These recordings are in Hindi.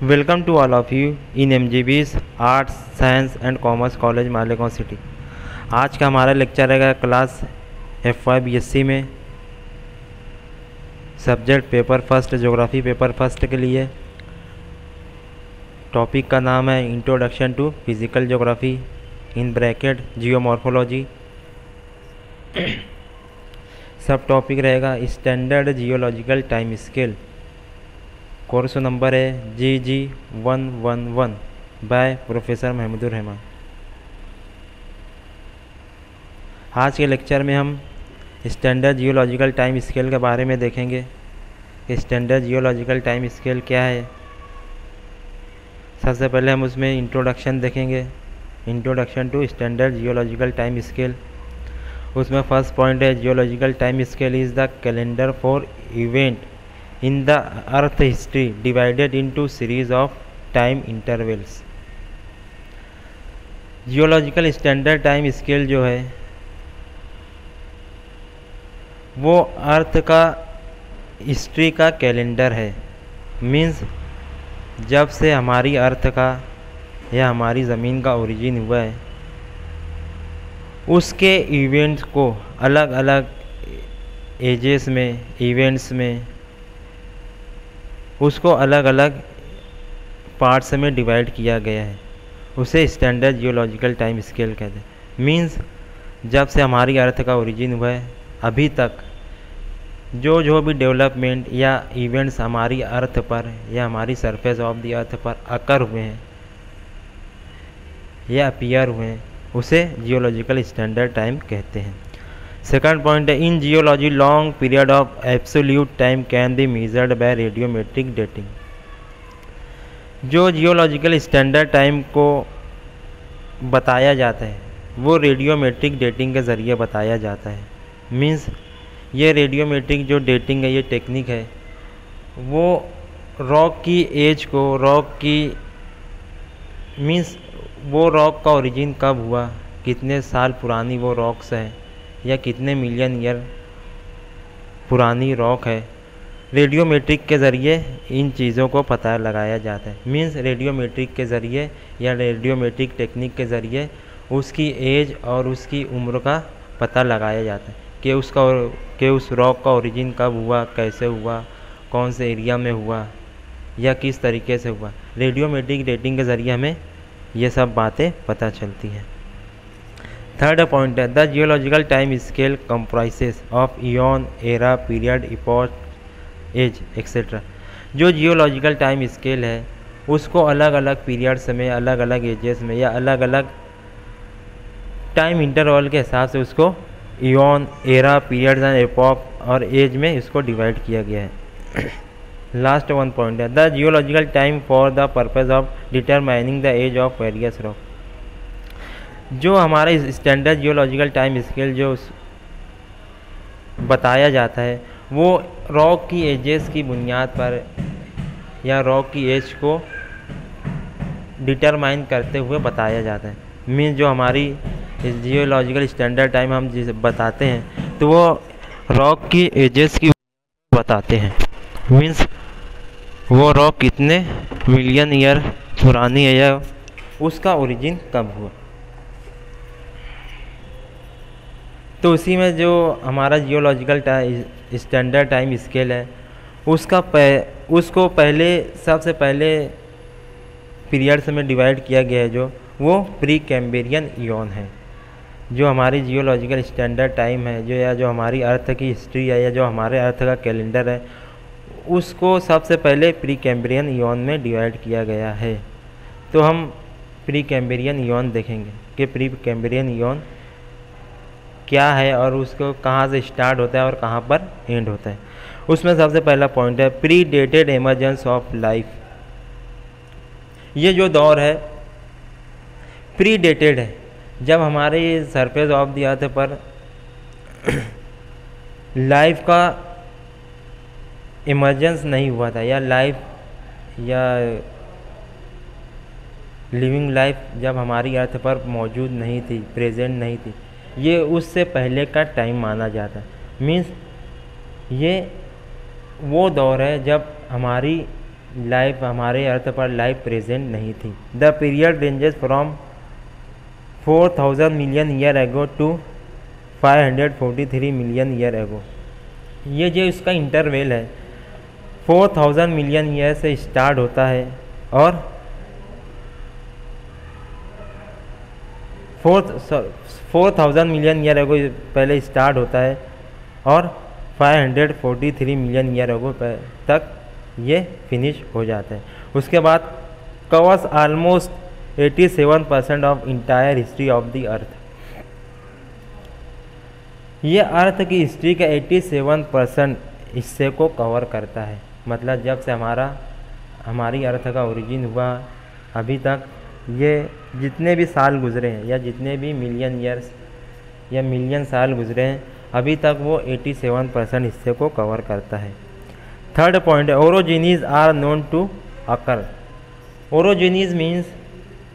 Welcome to all of you in MGB's arts science and commerce college Malegaon city. आज का हमारा लेक्चर रहेगा क्लास FY BSc में subject paper first geography paper first के लिए। टॉपिक का नाम है introduction to physical geography in bracket geomorphology. सब टॉपिक रहेगा standard geological time scale. Course number है GG 111 by professor Mahmudur Rahman. आज के लेक्चर में हम स्टैंडर्ड जियोलॉजिकल टाइम स्केल के बारे में देखेंगे। स्टैंडर्ड जियोलॉजिकल टाइम स्केल क्या है, सबसे पहले हम उसमें इंट्रोडक्शन देखेंगे, introduction to standard geological time scale. उसमें फर्स्ट पॉइंट है geological time scale is the calendar for event in the earth history divided into series of time intervals। Geological standard time scale जो है वो अर्थ का हिस्ट्री का कैलेंडर है। मीन्स जब से हमारी अर्थ का या हमारी ज़मीन का ओरिजिन हुआ है उसके इवेंट्स को अलग अलग एजेस में इवेंट्स में उसको अलग अलग पार्ट्स में डिवाइड किया गया है, उसे स्टैंडर्ड जियोलॉजिकल टाइम स्केल कहते हैं। मीन्स जब से हमारी अर्थ का ओरिजिन हुआ है अभी तक जो भी डेवलपमेंट या इवेंट्स हमारी अर्थ पर या हमारी सरफेस ऑफ द अर्थ पर अकर हुए हैं या अपीयर हुए हैं उसे जियोलॉजिकल स्टैंडर्ड टाइम कहते हैं। सेकंड पॉइंट है इन geology long period of absolute time can be measured by radiometric dating. जो जियोलॉजिकल स्टैंडर्ड टाइम को बताया जाता है वो रेडियोमेट्रिक डेटिंग के ज़रिए बताया जाता है। मीन्स ये रेडियोमेट्रिक जो डेटिंग है, ये टेक्निक है, वो रॉक की एज को मीन्स वो रॉक का ओरिजिन कब हुआ, कितने साल पुरानी वो रॉक्स है या कितने मिलियन ईयर पुरानी रॉक है, रेडियोमेट्रिक के ज़रिए इन चीज़ों को पता लगाया जाता है। मीन्स रेडियोमेट्रिक के ज़रिए या रेडियोमेट्रिक टेक्निक के ज़रिए उसकी एज और उसकी उम्र का पता लगाया जाता है कि उस रॉक का ओरिजिन कब हुआ, कैसे हुआ, कौन से एरिया में हुआ या किस तरीके से हुआ। रेडियोमेट्रिक डेटिंग के ज़रिए हमें ये सब बातें पता चलती हैं। थर्ड पॉइंट है the geological time scale comprises of eon, era, period, epoch, age etcetera. जो जियोलॉजिकल टाइम स्केल है उसको अलग अलग पीरियड्स में, अलग अलग एजेस में या अलग अलग टाइम इंटरवल के हिसाब से उसको eon, era, periods and epoch और एज में इसको डिवाइड किया गया है। लास्ट वन पॉइंट है the geological time for the purpose of determining the age of various rock. जो हमारे स्टैंडर्ड जियोलॉजिकल टाइम स्केल जो बताया जाता है वो रॉक की एजेस की बुनियाद पर या रॉक की एज को डिटरमाइन करते हुए बताया जाता है। मीन्स जो हमारी जियोलॉजिकल स्टैंडर्ड टाइम हम जिसे बताते हैं तो वो रॉक की एजेस की बताते हैं। मीन्स वो रॉक कितने मिलियन ईयर पुरानी है या उसका ओरिजिन कब हुआ। तो उसी में जो हमारा जियोलॉजिकल स्टैंडर्ड टाइम स्केल है उसको सबसे पहले पीरियड्स में डिवाइड किया गया है जो वो प्री कैम्ब्रियन इयॉन है। जो हमारी जियोलॉजिकल स्टैंडर्ड टाइम है जो हमारी अर्थ की हिस्ट्री है या जो हमारे अर्थ का कैलेंडर है उसको सबसे पहले प्री कैम्ब्रियन इयॉन में डिवाइड किया गया है। तो हम प्री कैम्ब्रियन इयॉन देखेंगे कि प्री कैम्ब्रियन इयॉन क्या है और उसको कहाँ से स्टार्ट होता है और कहाँ पर एंड होता है। उसमें सबसे पहला पॉइंट है pre dated emergence of life. ये जो दौर है प्री डेटेड है, जब हमारे सरफेस ऑफ द अर्थ पर लाइफ का इमर्जेंस नहीं हुआ था या लिविंग लाइफ जब हमारी अर्थ पर मौजूद नहीं थी, प्रेजेंट नहीं थी, ये उससे पहले का टाइम माना जाता है। मीन्स ये वो दौर है जब हमारी लाइफ हमारे अर्थ पर लाइफ प्रेजेंट नहीं थी। The period ranges from 4000 million year ago to 543 million year ago. ये जो इसका इंटरवेल है 4000 मिलियन ईयर से स्टार्ट होता है और 4000 मिलियन ईयर एगो पहले स्टार्ट होता है और 543 मिलियन ईयर एगो तक ये फिनिश हो जाता है। उसके बाद covers almost 87% of entire history of the अर्थ। ये अर्थ की हिस्ट्री का 87% हिस्से को कवर करता है। मतलब जब से हमारी अर्थ का ओरिजिन हुआ अभी तक ये जितने भी साल गुजरे हैं या जितने भी मिलियन ईयर्स या मिलियन साल गुजरे हैं अभी तक वो 87% हिस्से को कवर करता है। थर्ड पॉइंट है orogenies are known to occur. Orogenies means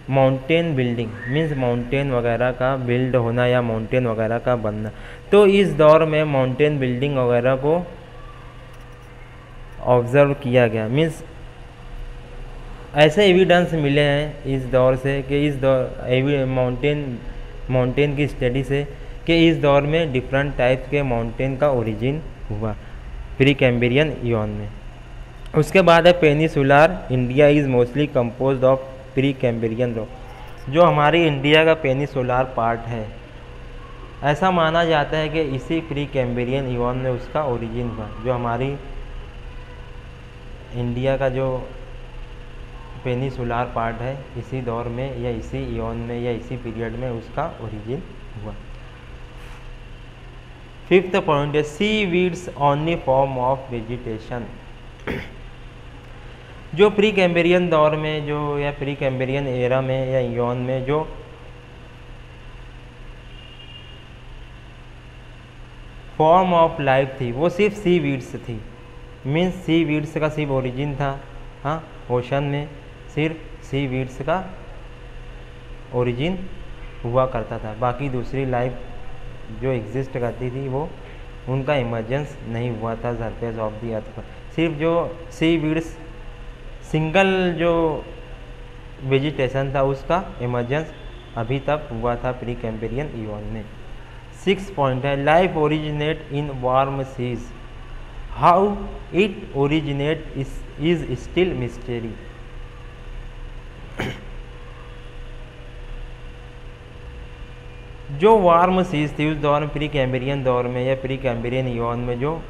mountain building, means mountain वगैरह का बिल्ड होना या माउंटेन वगैरह का बनना। तो इस दौर में माउंटेन बिल्डिंग वगैरह को ऑब्जर्व किया गया, मीन्स ऐसे एविडेंस मिले हैं इस दौर से कि इस दौर माउंटेन की स्टडी से कि इस दौर में डिफरेंट टाइप्स के माउंटेन का ओरिजिन हुआ प्री कैम्ब्रियन इयॉन में। उसके बाद है peninsular India is mostly composed of pre Cambrian rock. जो हमारी इंडिया का पेनिसुलर पार्ट है ऐसा माना जाता है कि इसी प्री कैम्ब्रियन इयॉन में उसका ओरिजिन हुआ। जो हमारी इंडिया का जो पेनिसुलर पार्ट है इसी दौर में या इसी इयॉन में या इसी पीरियड में उसका ओरिजिन हुआ। फिफ्थ पॉइंट है seaweeds only form of vegetation. जो प्री कैम्ब्रियन दौर में जो या प्री कैम्ब्रियन एरा में या इयॉन में जो फॉर्म ऑफ लाइफ थी वो सिर्फ सी वीड्स थी, मीन्स सी वीड्स का सिर्फ ओरिजिन था। हाँ, ओशन में सिर्फ सी वीड्स का ओरिजिन हुआ करता था, बाकी दूसरी लाइफ जो एग्जिस्ट करती थी वो उनका इमर्जेंस नहीं हुआ था सरफेस ऑफ द अर्थ पर। सिर्फ जो सी वीड्स सिंगल जो वेजिटेशन था उसका इमर्जेंस अभी तक हुआ था प्री कैम्ब्रियन इयॉन में। 6 पॉइंट है life originate in warm seas, how it originate is still mystery. जो वार्म सीज थी उस दौर में प्री कैम्ब्रियन दौर में या प्री कैम्ब्रियन इयॉन में जो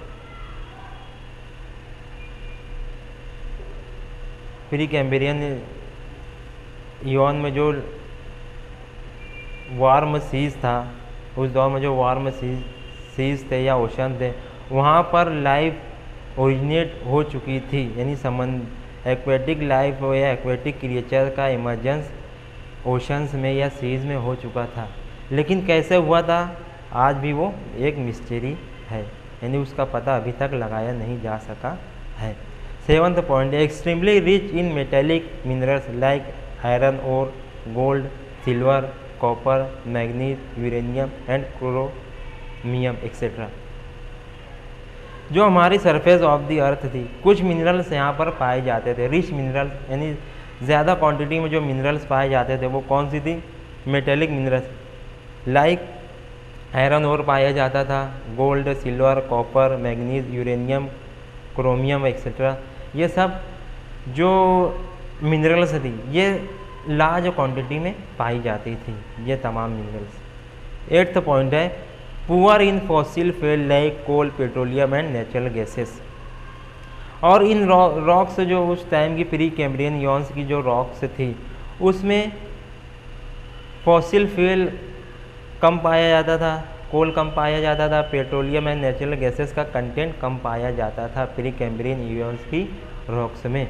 प्री कैम्ब्रियन इयॉन में जो वार्म सीज था उस दौर में जो वार्म सीज थे या ओशन थे वहाँ पर लाइफ ओरिजिनेट हो चुकी थी, यानी एक्वेटिक लाइफ या एक्वेटिक क्रिएचर का इमर्जेंस ओशंस में या सीज में हो चुका था। लेकिन कैसे हुआ था आज भी वो एक मिस्ट्री है, यानी उसका पता अभी तक लगाया नहीं जा सका है। 7th point extremely rich in metallic minerals like iron और gold, silver, copper, manganese, uranium and chromium etcetera. जो हमारी सरफेस ऑफ द अर्थ थी कुछ मिनरल्स यहाँ पर पाए जाते थे, रिच मिनरल्स, यानी ज़्यादा क्वांटिटी में जो मिनरल्स पाए जाते थे वो कौन सी थी? मेटेलिक मिनरल्स लाइक आयरन और पाया जाता था, gold, silver, copper, manganese, uranium, chromium etcetera. ये सब जो मिनरल्स थी ये लार्ज क्वांटिटी में पाई जाती थी, ये तमाम मिनरल्स। 8th पॉइंट है poor in fossil fuel like coal, petroleum and natural gases. और इन रॉक्स जो उस टाइम की प्री कैम्ब्रियन इयॉन्स की जो रॉक्स थी उसमें फॉसिल फ्यूल कम पाया जाता था, कोल कम पाया जाता था, पेट्रोलियम एंड नेचुरल गैसेस का कंटेंट कम पाया जाता था प्री कैम्ब्रियन इयॉन्स की रॉक्स में।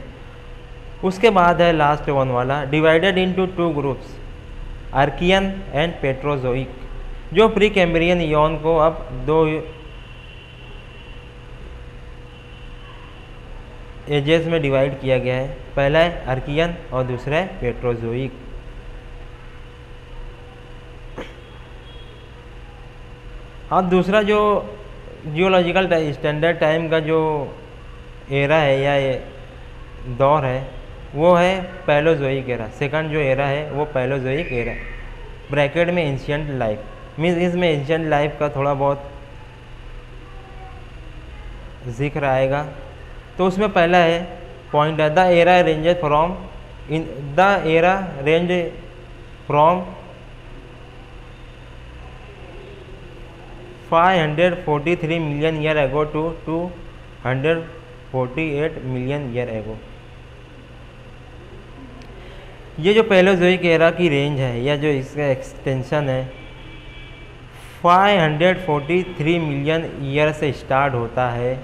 उसके बाद है लास्ट वन वाला divided into 2 groups Archean and Proterozoic. जो प्री कैम्ब्रियन इयॉन को अब 2 एजेस में डिवाइड किया गया है, पहला है आर्कियन और दूसरा है पेट्रोजोइक। अब दूसरा जो जियोलॉजिकल स्टैंडर्ड टाइम का जो एरा है या दौर है वो है पैलोजोइक एरा। सेकंड जो एरा है वो पैलोजोइक एरा, ब्रैकेट में एंशियंट लाइफ मीन्स इसमें एंशियंट लाइफ का थोड़ा बहुत जिक्र आएगा। तो उसमें पहला है पॉइंट है the era ranges from in the era range from 543 million year ago to 248 million year ago. ये जो पैलोजोइक एरा की रेंज है या जो इसका एक्सटेंशन है 543 मिलियन ईयर से स्टार्ट होता है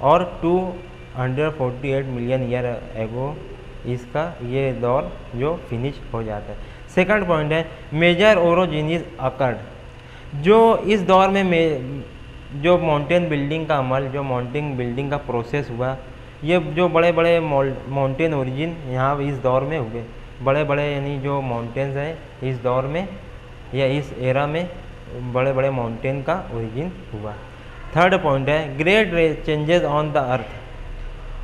और 248 मिलियन ईयर एगो इसका ये दौर जो फिनिश हो जाता है। सेकंड पॉइंट है मेजर ओरोजेनिस अकर्ड। जो इस दौर में जो माउंटेन बिल्डिंग का अमल, जो माउंटेन बिल्डिंग का प्रोसेस हुआ, ये जो बड़े बड़े माउंटेन ओरिजिन यहाँ इस दौर में हुए, बड़े बड़े यानी जो माउंटेन्स हैं इस दौर में या इस एरा में बड़े बड़े माउंटेन का ओरिजिन हुआ। थर्ड पॉइंट है great changes on the earth.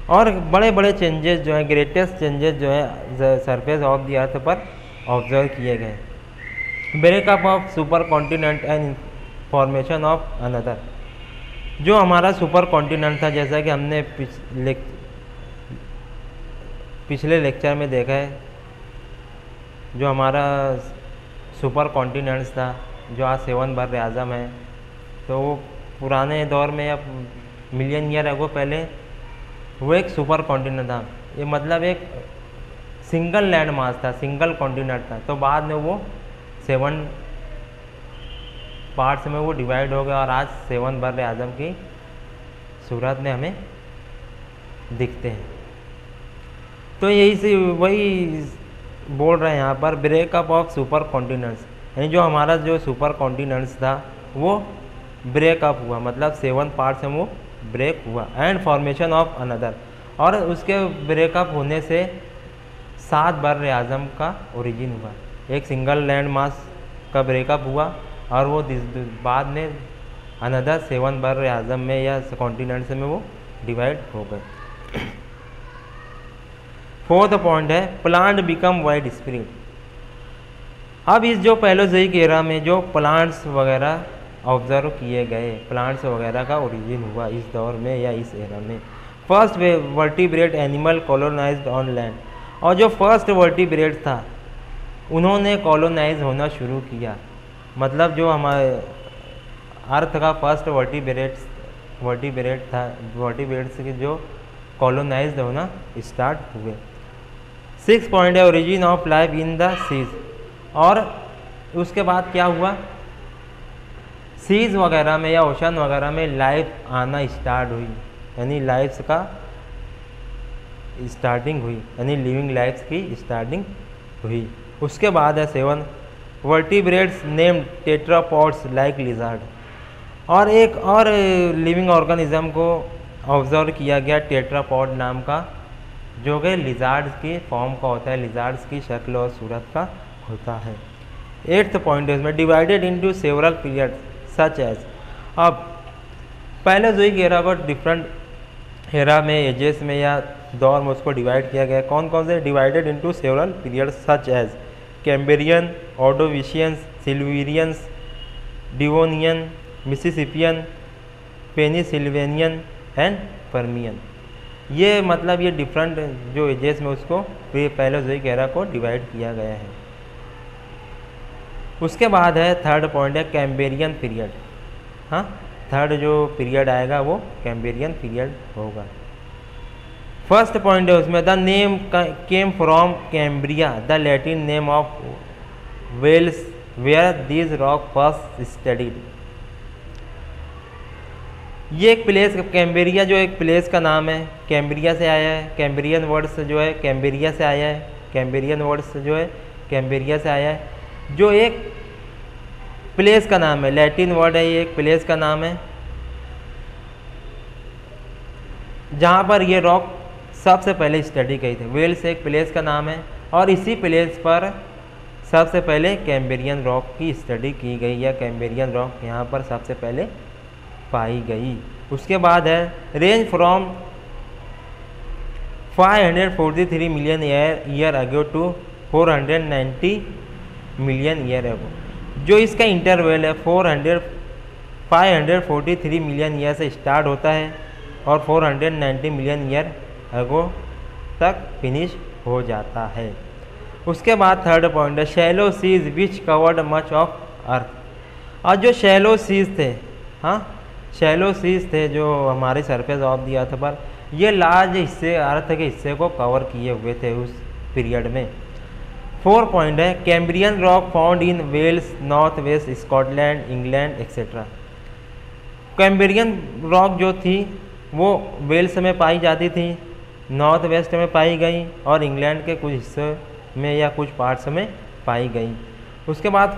और बड़े बड़े चेंजेस जो है, ग्रेटेस्ट चेंजेस जो है सरफेस ऑफ द अर्थ पर ऑब्जर्व किए गए। Breakup of super continent and formation of another. जो हमारा सुपर कॉन्टिनेंट था, जैसा कि हमने पिछले लेक्चर में देखा है, जो हमारा सुपर कॉन्टिनेंट्स था जो आज 7 बर आज़म है, तो वो पुराने दौर में या मिलियन ईयर एगो पहले वो एक सुपर कॉन्टिनेंट था। ये मतलब एक सिंगल लैंड मास था, सिंगल कॉन्टिनेंट था। तो बाद में वो 7 पार्ट्स में वो डिवाइड हो गया और आज 7 बर आज़म की सूरत में हमें दिखते हैं। तो यही से वही बोल रहे हैं यहाँ पर ब्रेकअप ऑफ सुपर कॉन्टिनेंट्स, यानी जो हमारा जो सुपर कॉन्टिनेंट्स था वो ब्रेकअप हुआ, मतलब 7 पार्ट्स में वो ब्रेक हुआ। एंड फॉर्मेशन ऑफ अनदर, और उसके ब्रेकअप होने से 7 बर आज़म का ओरिजिन हुआ। एक सिंगल लैंड मास का ब्रेकअप हुआ और वो बाद में अनदर 7 बर आज़म में या कॉन्टिनेंट्स में वो डिवाइड हो गए। फोर्थ पॉइंट है प्लांट बिकम वाइड स्प्रेड। अब इस जो पैलोजोइक एरा में जो प्लांट्स वगैरह ऑब्जर्व किए गए, प्लांट्स वगैरह का ओरिजिन हुआ इस दौर में या इस एरा में। First vertebrate animal colonised on land. और जो फर्स्ट वर्टिब्रेट था उन्होंने कॉलोनाइज होना शुरू किया, मतलब जो हमारे अर्थ का फर्स्ट वर्टिब्रेट था, वर्टिब्रेट्स के जो कॉलोनाइज्ड होना स्टार्ट हुए। 6 पॉइंट है origin of life in the seas. और उसके बाद क्या हुआ, सीज वगैरह में या ओशन वगैरह में लाइफ आना स्टार्ट हुई, यानी लाइफ्स का स्टार्टिंग हुई, यानी लिविंग लाइफ्स की स्टार्टिंग हुई। उसके बाद है 7 vertebrates named tetrapods like lizard. और एक और लिविंग ऑर्गेनिज्म को ऑब्जर्व किया गया टेट्रापॉड नाम का, जो कि लिजार्ड्स की फॉर्म का होता है, लिजार्ड्स की शक्ल और सूरत का होता है। 8th पॉइंट है इसमें divided into several period such age. अब पैलोजोइक एरा को डिफरेंट एरा में, एजेस में या दौर में उसको डिवाइड किया गया। कौन कौन से? Divided into several period such as Cambrian, Ordovicians, Silurians, Devonian, Mississippian, Pennsylvanian and Permian. ये मतलब ये डिफरेंट जो एजेस में उसको पैलोजोइक एरा को डिवाइड किया गया है। उसके बाद है 3rd पॉइंट है कैम्ब्रियन पीरियड। हाँ, 3rd जो पीरियड आएगा वो कैम्ब्रियन पीरियड होगा। फर्स्ट पॉइंट है उसमें the name came from Cambria, the Latin name of Wales where these rock first studied. ये एक प्लेस, कैम्ब्रिया जो एक प्लेस का नाम है, कैम्ब्रिया से आया है। कैम्ब्रियन वर्ड्स जो है कैम्ब्रिया से आया है, कैम्ब्रियन वर्ड्स जो है कैम्ब्रिया से आया है, जो एक प्लेस का नाम है, लैटिन वर्ड है, ये एक प्लेस का नाम है जहाँ पर ये रॉक सबसे पहले स्टडी की थी। वेल्स एक प्लेस का नाम है और इसी प्लेस पर सबसे पहले कैम्ब्रियन रॉक की स्टडी की गई या कैम्ब्रियन रॉक यहाँ पर सबसे पहले पाई गई। उसके बाद है range from 543 million year ago to 490 million year ago. जो इसका इंटरवल है 543 मिलियन ईयर से स्टार्ट होता है और 490 मिलियन ईयर अगो तक फिनिश हो जाता है। उसके बाद थर्ड पॉइंट है shallow seas which covered much of earth. और जो शैलो सीज थे, हाँ शैलो सीज थे जो हमारे सरफेस ऑफ दी अर्थ पर, ये लार्ज हिस्से अर्थ के हिस्से को कवर किए हुए थे उस पीरियड में। 4 पॉइंट है Cambrian rock found in Wales, north west Scotland, England etcetera. Cambrian rock जो थी वो वेल्स में पाई जाती थी, नॉर्थ वेस्ट में पाई गई और इंग्लैंड के कुछ हिस्सों में या कुछ पार्ट्स में पाई गई। उसके बाद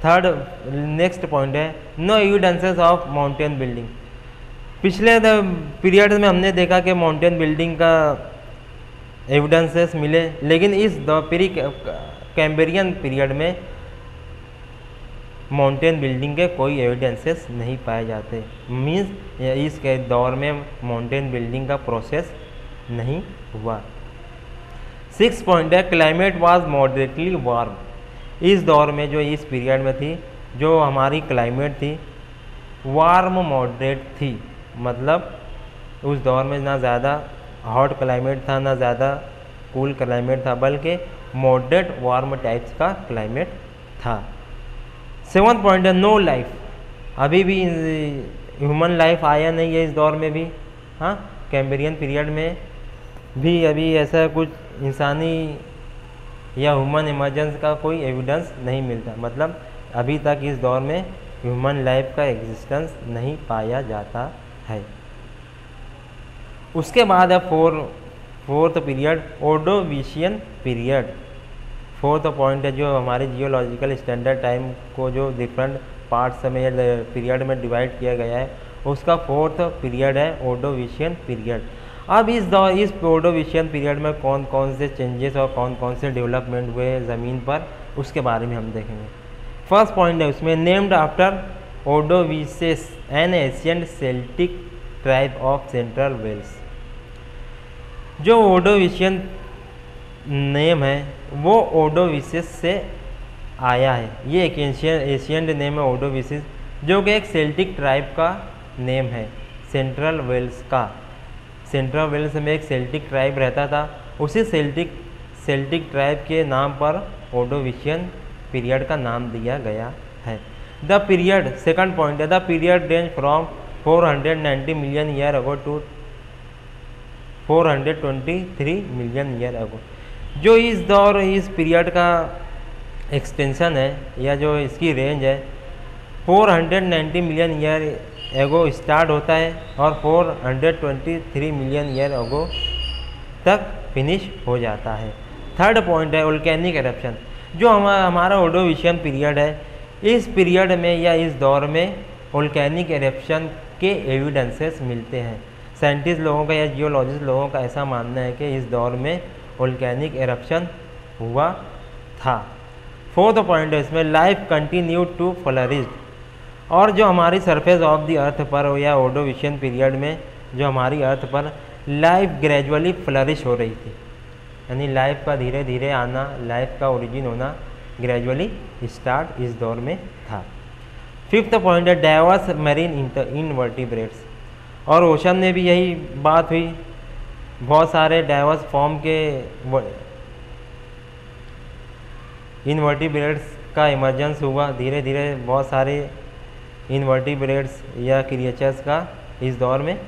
थर्ड नेक्स्ट पॉइंट है no evidences of mountain building. पिछले पीरियड में हमने देखा कि माउंटेन बिल्डिंग का एविडेंसेस मिले, लेकिन इस कैम्ब्रियन पीरियड में माउंटेन बिल्डिंग के कोई एविडेंसेस नहीं पाए जाते। मीन्स इस दौर में माउंटेन बिल्डिंग का प्रोसेस नहीं हुआ। 6 पॉइंट है क्लाइमेट वाज मॉडरेटली वार्म। इस दौर में जो इस पीरियड में थी, जो हमारी क्लाइमेट थी वार्म मॉडरेट थी, मतलब उस दौर में ना ज़्यादा हॉट क्लाइमेट था ना ज़्यादा कूल क्लाइमेट था, बल्कि मॉडरेट वार्म टाइप्स का क्लाइमेट था। 7 पॉइंट है नो लाइफ। अभी भी ह्यूमन लाइफ आया नहीं है इस दौर में भी। हाँ कैम्ब्रियन पीरियड में भी अभी ऐसा कुछ इंसानी या ह्यूमन इमर्जेंस का कोई एविडेंस नहीं मिलता, मतलब अभी तक इस दौर में ह्यूमन लाइफ का एग्जिस्टेंस नहीं पाया जाता है। उसके बाद है fourth period Ordovician period. 4th point है जो हमारे जियोलॉजिकल स्टैंडर्ड टाइम को जो डिफरेंट पार्ट्स में या पीरियड में डिवाइड किया गया है, उसका 4th पीरियड है ओर्डोविशियन पीरियड। अब इस ओर्डोविशियन पीरियड में कौन कौन से चेंजेस और कौन कौन से डेवलपमेंट हुए ज़मीन पर, उसके बारे में हम देखेंगे। फर्स्ट पॉइंट है उसमें named after Ordovices an ancient Celtic tribe of central Wales. जो ओर्डोविशियन नेम है वो ओर्डोविशियस से आया है। ये एक एशियंट नेम है ओर्डोविशियस, जो कि एक सेल्टिक ट्राइब का नेम है सेंट्रल वेल्स का। सेंट्रल वेल्स में एक सेल्टिक ट्राइब रहता था, उसी सेल्टिक ट्राइब के नाम पर ओर्डोविशियन पीरियड का नाम दिया गया है। द पीरियड सेकंड पॉइंट है the period range from 490 million year ago to 423 million year ago. जो इस पीरियड का एक्सटेंशन है या जो इसकी रेंज है 490 मिलियन ईयर एगो स्टार्ट होता है और 423 मिलियन ईयर एगो तक फिनिश हो जाता है। थर्ड पॉइंट है वोल्केनिक एरप्शन। जो हमारा ओर्डोविशियन पीरियड है, इस पीरियड में या इस दौर में वोल्केनिक एरप्शन के एविडेंसेस मिलते हैं। साइंटिस्ट लोगों का या जियोलॉजिस्ट लोगों का ऐसा मानना है कि इस दौर में वोल्केनिक एरप्शन हुआ था। 4th पॉइंट है इसमें लाइफ कंटिन्यू टू फ्लरिश। और जो हमारी सरफेस ऑफ द अर्थ पर या ओर्डोविशियन पीरियड में जो हमारी अर्थ पर लाइफ ग्रेजुअली फ्लरिश हो रही थी, यानी लाइफ का धीरे धीरे आना, लाइफ का ओरिजिन होना ग्रेजुअली स्टार्ट इस दौर में था। 5th पॉइंट है डाइवर्स मैरीन इनवर्टिब्रेट्स। और ओशन में भी यही बात हुई, बहुत सारे डाइवर्स फॉर्म के इनवर्टिब्रेट्स का इमर्जेंस हुआ। धीरे धीरे बहुत सारे इनवर्टिब्रेट्स या क्रिएचर्स का इस दौर में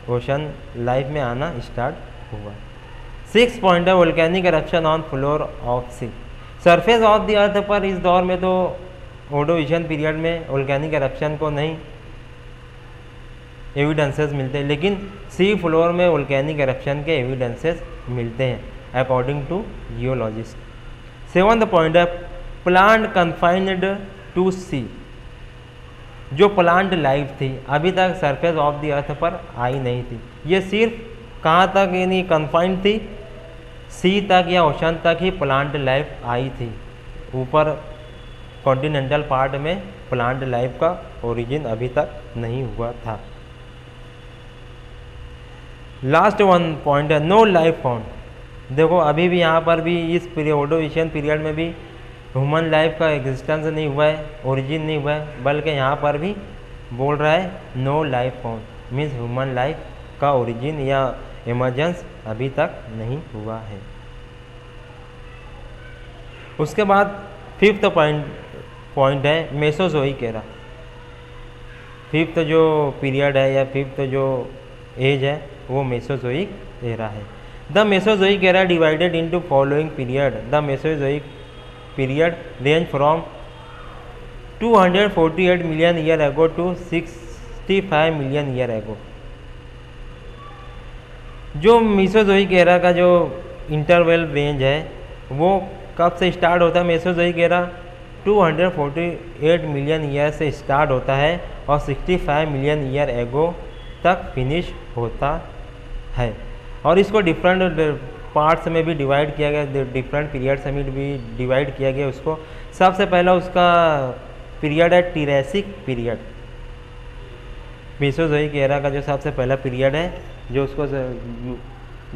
ओशन लाइफ में आना स्टार्ट हुआ। 6th पॉइंट है volcanic eruption on floor of sea. Surface of the earth पर इस दौर में तो ओर्डोविशियन पीरियड में वोल्केनिक एरप्शन को नहीं एविडेंसेस मिलते, लेकिन सी फ्लोर में वोल्केनिक एरप्शन के एविडेंसेस मिलते हैं according to geologist. 7th point है प्लांट कन्फाइंड टू सी। जो प्लांट लाइफ थी अभी तक सरफेस ऑफ द अर्थ पर आई नहीं थी, ये सिर्फ कहाँ तक यानी कन्फाइंड थी, सी तक या ओशन तक ही प्लांट लाइफ आई थी। ऊपर कॉन्टिनेंटल पार्ट में प्लांट लाइफ का ओरिजिन अभी तक नहीं हुआ था। लास्ट वन पॉइंट है नो लाइफ फाउंड। देखो अभी भी यहाँ पर भी इस ऑर्डोविशियन पीरियड में भी ह्यूमन लाइफ का एग्जिस्टेंस नहीं हुआ है, ओरिजिन नहीं हुआ है, बल्कि यहाँ पर भी बोल रहा है no life found, means human life का ओरिजिन या इमर्जेंस अभी तक नहीं हुआ है। उसके बाद फिफ्थ पॉइंट है मेसोजोइक एरा। फिफ्थ जो पीरियड है या फिफ्थ जो एज है वो मेसोजोइक एरा है। The Mesozoic era divided into following period. The Mesozoic period range from 248 million year ago to 65 million year ago. जो मेसोजोइक एरा का जो इंटरवल रेंज है वो कब से स्टार्ट होता है? मेसोजोइक एरा 248 मिलियन ईयर से स्टार्ट होता है और 65 मिलियन ईयर एगो तक फिनिश होता है। और इसको डिफरेंट पार्ट्स में भी डिवाइड किया गया, डिफरेंट पीरियड्स में भी डिवाइड किया गया उसको। सबसे पहला उसका पीरियड है टीरेसिक पीरियड। मेसोजोइक एरा का जो सबसे पहला पीरियड है जो उसको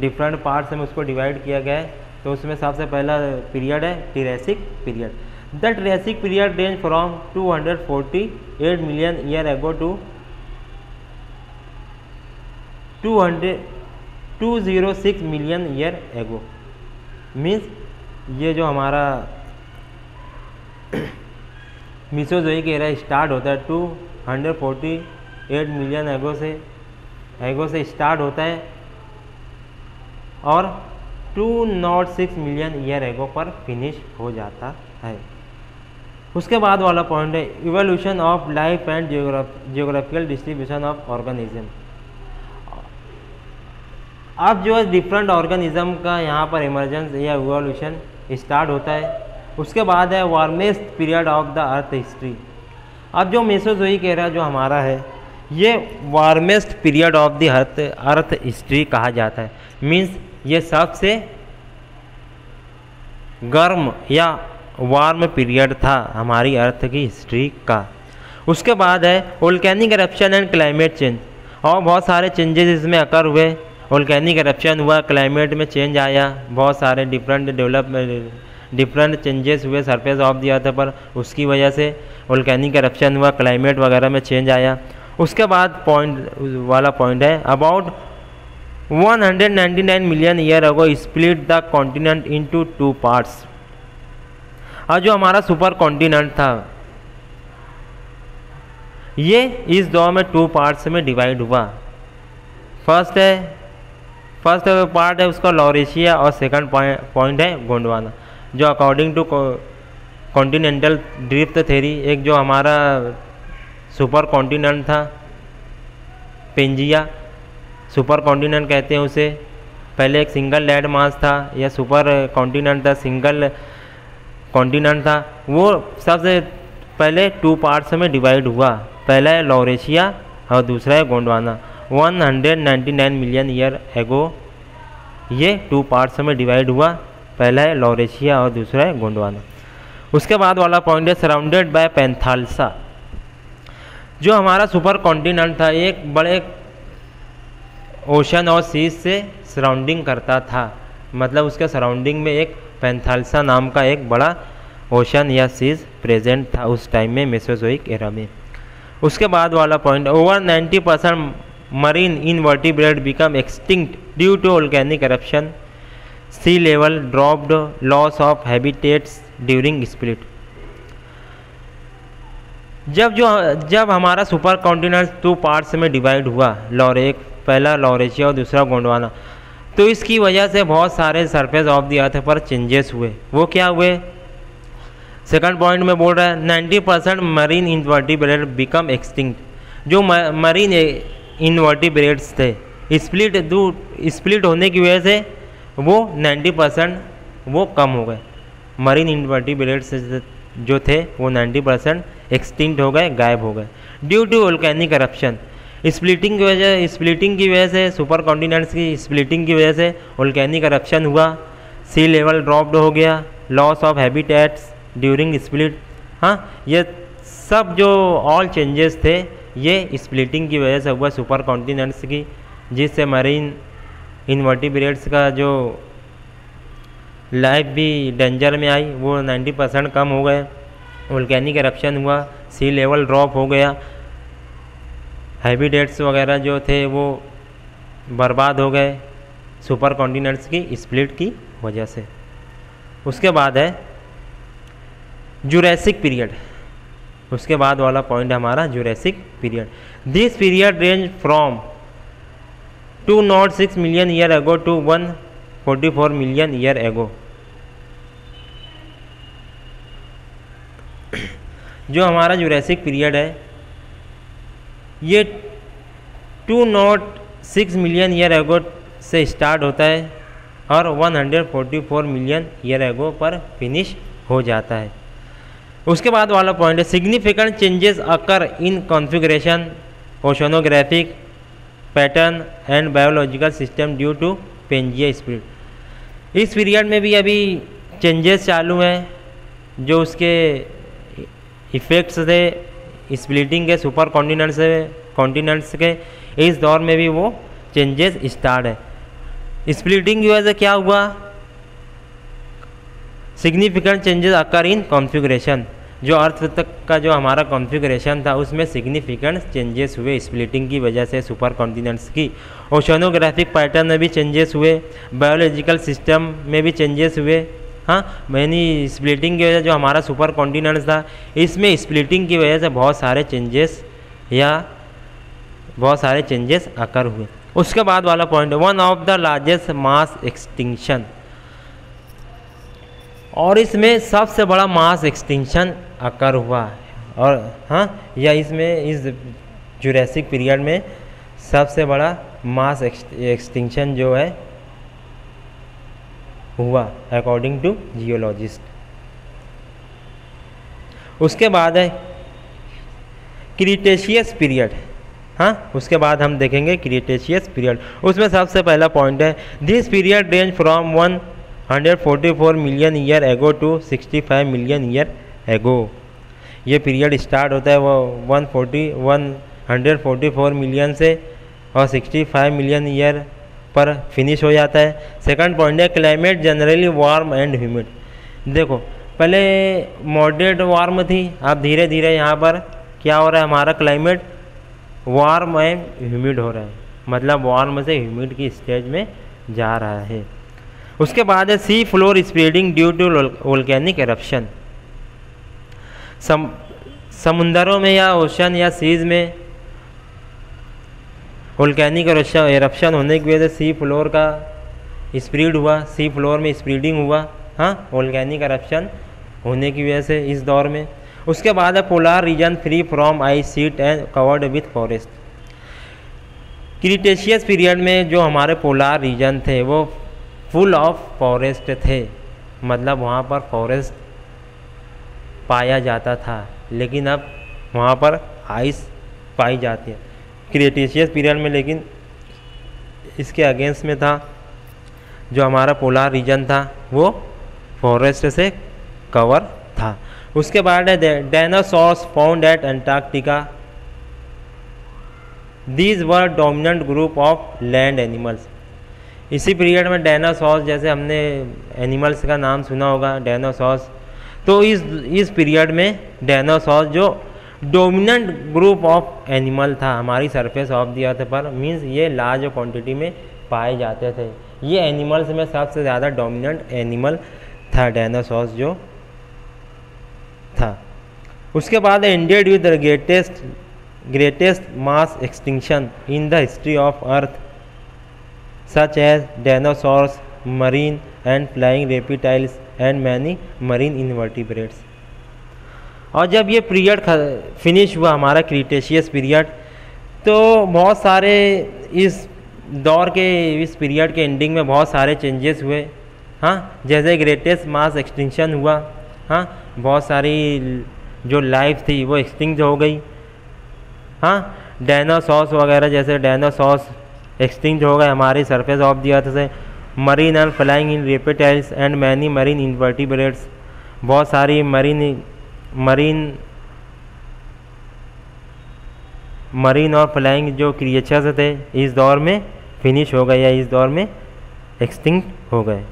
डिफरेंट पार्ट्स में उसको डिवाइड किया गया है, तो उसमें सबसे पहला पीरियड है Triassic period. The Triassic period range from 248 million year ago to 206 million year ago. मीन्स ये जो हमारा मेसोजोइक एरा स्टार्ट होता है 248 मिलियन एगो से स्टार्ट होता है और 206 मिलियन ईयर एगो पर फिनिश हो जाता है। उसके बाद वाला पॉइंट है evolution of life and geographical distribution of organism. अब जो है डिफरेंट ऑर्गेनिज्म का यहाँ पर इमर्जेंस या इवोल्यूशन स्टार्ट होता है। उसके बाद है warmest period of the earth history. अब जो मेसोजोइक एरा जो हमारा है ये warmest period of the earth history कहा जाता है। मीन्स ये सबसे गर्म या वार्म पीरियड था हमारी अर्थ की हिस्ट्री का। उसके बाद है volcanic eruption and climate change, और बहुत सारे चेंजेस इसमें अकर हुए। वोल्केनिक एरप्शन हुआ, क्लाइमेट में चेंज आया, बहुत सारे डिफरेंट चेंजेस हुए सरफेस ऑफ द अर्थ पर, उसकी वजह से वोल्केनिक एरप्शन हुआ, क्लाइमेट वगैरह में चेंज आया। उसके बाद पॉइंट है about 199 million year ago split the continent into 2 parts. और जो हमारा सुपर कॉन्टिनेंट था ये इस दौर में 2 पार्ट्स में डिवाइड हुआ। फर्स्ट पार्ट है उसका लॉरेशिया और सेकंड पॉइंट है गोंडवाना। जो according to continental drift theory एक जो हमारा सुपर कॉन्टिनेंट था पेंजिया सुपर कॉन्टिनेंट कहते हैं उसे। पहले एक सिंगल लैंड मास था या सुपर कॉन्टिनेंट था, सिंगल कॉन्टिनेंट था, वो सबसे पहले 2 पार्ट्स में डिवाइड हुआ। पहला है लॉरेशिया और दूसरा है गोंडवाना। 199 मिलियन ईयर एगो ये 2 पार्ट्स में डिवाइड हुआ। पहला है लॉरेशिया और दूसरा है गोंडवाना। उसके बाद वाला पॉइंट है सराउंडेड बाय पैंथालसा। जो हमारा सुपर कॉन्टिनेंट था एक बड़े ओशन और सीज से सराउंडिंग करता था, मतलब उसके सराउंडिंग में एक पैंथालसा नाम का एक बड़ा ओशन या सीज प्रेजेंट था उस टाइम में मेसोजोइक एरा में। उसके बाद वाला point over 90% marine invertebrate become extinct due to volcanic eruption, sea level dropped, loss of habitats during split. जब हमारा सुपर कॉन्टिनेंट 2 पार्ट्स में डिवाइड हुआ, पहला लॉरेशिया और दूसरा गोंडवाना, तो इसकी वजह से बहुत सारे सरफेस ऑफ द अर्थ पर चेंजेस हुए। वो क्या हुए? सेकंड पॉइंट में बोल रहा है 90% मरीन इनवर्टिब्रेट बिकम एक्सटिंक्ट। जो मरीन इनवर्टिब्रेट्स थे स्प्लिट होने की वजह से वो 90% वो कम हो गए। मरीन इनवर्टिब्रेट्स जो थे वो 90% एक्सटिंक्ट हो गए, गायब हो गए due to volcanic eruption. Splitting की वजह से सुपर कॉन्टिनेंट्स की स्प्लिटिंग की वजह से वोल्केनिक एरप्शन हुआ, सी लेवल ड्रॉप्ड हो गया, loss of habitats during split. हाँ, ये सब जो ऑल चेंजेस थे ये स्प्लिटिंग की वजह से हुआ सुपर कॉन्टिनेंट्स की, जिससे मरीन इनवर्टिब्रेट्स का जो लाइफ भी डेंजर में आई वो 90% कम हो गए। वोल्केनिक एरप्शन हुआ, सी लेवल ड्रॉप हो गया, हैबिटेट्स वगैरह जो थे वो बर्बाद हो गए सुपर कॉन्टिनेंट्स की स्प्लिट की वजह से। उसके बाद है जुरैसिक पीरियड। उसके बाद वाला पॉइंट हमारा Jurassic period. This period range from 206 million year ago to 144 million year ago. जो हमारा जुरैसिक पीरियड है ये 206 मिलियन ईयर एगो से स्टार्ट होता है और 144 मिलियन ईयर एगो पर फिनिश हो जाता है। उसके बाद वाला पॉइंट है significant changes occur in configuration, oceanographic pattern and biological system due to Pangaea split. इस पीरियड में भी अभी चेंजेस चालू हैं जो उसके इफ़ेक्ट्स थे स्प्लिटिंग के सुपर कॉन्टिनेंट्स के। इस दौर में भी वो चेंजेस स्टार्ट है। स्प्लिटिंग की वजह से क्या हुआ, significant changes occur in configuration, जो अर्थ तक का जो हमारा कॉन्फ़िगरेशन था उसमें सिग्निफिकेंट चेंजेस हुए स्प्लिटिंग की वजह से सुपर कॉन्टिनेंट्स की। ओशनोग्राफिक पैटर्न में भी चेंजेस हुए, बायोलॉजिकल सिस्टम में भी चेंजेस हुए। हाँ, मैंने स्प्लिटिंग की वजह जो हमारा सुपर कॉन्टिनेंट्स था इसमें स्प्लिटिंग की वजह से बहुत सारे चेंजेस अकर हुए। उसके बाद वाला पॉइंट है one of the largest mass extinction, और इसमें सबसे बड़ा मास एक्सटिंक्शन अकर हुआ है। और हाँ, या इसमें इस जुरैसिक पीरियड में सबसे बड़ा मास एक्सटिंक्शन जो है हुआ अकॉर्डिंग टू जियोलॉजिस्ट। उसके बाद है क्रीटेशियस पीरियड। हाँ, उसके बाद हम देखेंगे क्रीटेशियस पीरियड। उसमें सबसे पहला पॉइंट है this period range from 144 million year ago to 65 million year ago. ये पीरियड स्टार्ट होता है वो 144 मिलियन से और 65 मिलियन ईयर पर फिनिश हो जाता है। सेकंड पॉइंट है climate generally warm and humid. देखो पहले मॉडरेट वार्म थी, अब धीरे धीरे यहाँ पर क्या हो रहा है, हमारा क्लाइमेट वार्म एंड ह्यूमिड हो रहा है, मतलब वार्म से ह्यूमिड की स्टेज में जा रहा है। उसके बाद है sea floor spreading due to volcanic eruption. समुंदरों में या ओशन या सीज में वोल्केनिक एरप्शन होने की वजह से सी फ्लोर का स्प्रीड हुआ, सी फ्लोर में स्प्रीडिंग हुआ। हाँ, वोल्केनिक एरप्शन होने की वजह से इस दौर में। उसके बाद है polar reason free from ice sheet and covered with forest. Cretaceous period में जो हमारे पोलार रीजन थे वो फुल ऑफ फॉरेस्ट थे, मतलब वहाँ पर फॉरेस्ट पाया जाता था, लेकिन अब वहाँ पर आइस पाई जाती है। क्रीटेशियस पीरियड में लेकिन इसके अगेंस्ट में था, जो हमारा पोलार रीजन था वो फॉरेस्ट से कवर था। उसके बाद है dinosaurs found at Antarctica. These were dominant group of land animals. इसी पीरियड में डायनासोर्स, जैसे हमने एनिमल्स का नाम सुना होगा डायनासोर्स, तो इस पीरियड में डायनासोर्स जो डोमिनेंट ग्रुप ऑफ एनिमल था हमारी सरफेस ऑफ द अर्थ पर, मीन्स ये लार्ज क्वांटिटी में पाए जाते थे। ये एनिमल्स में सबसे ज़्यादा डोमिनेंट एनिमल था डायनासोर्स जो था। उसके बाद ended with greatest mass extinction in the history of earth such as dinosaurs, marine and flying reptiles and many marine invertebrates. और जब ये पीरियड फिनिश हुआ हमारा क्रीटेशियस पीरियड, तो बहुत सारे इस दौर के इस पीरियड के एंडिंग में बहुत सारे चेंजेस हुए। हाँ, जैसे ग्रेटेस्ट मास एक्सटिंक्शन हुआ। हाँ, बहुत सारी जो लाइफ थी वो एक्सटिंक्ट हो गई। हाँ, डायनासोर्स वगैरह जैसे डायनासोर्स एक्सटिंक्ट हो गए हमारी सरफेस ऑफ द अर्थ से। Marine and flying in reptiles and many marine invertebrates, बहुत सारी मरीन और फ्लाइंग जो क्रिएचर्स थे इस दौर में फिनिश हो गए या इस दौर में एक्सटिंक्ट हो गए।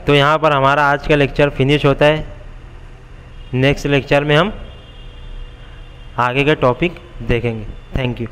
तो यहाँ पर हमारा आज का लेक्चर फिनिश होता है। नेक्स्ट लेक्चर में हम आगे के टॉपिक देखेंगे। Thank you.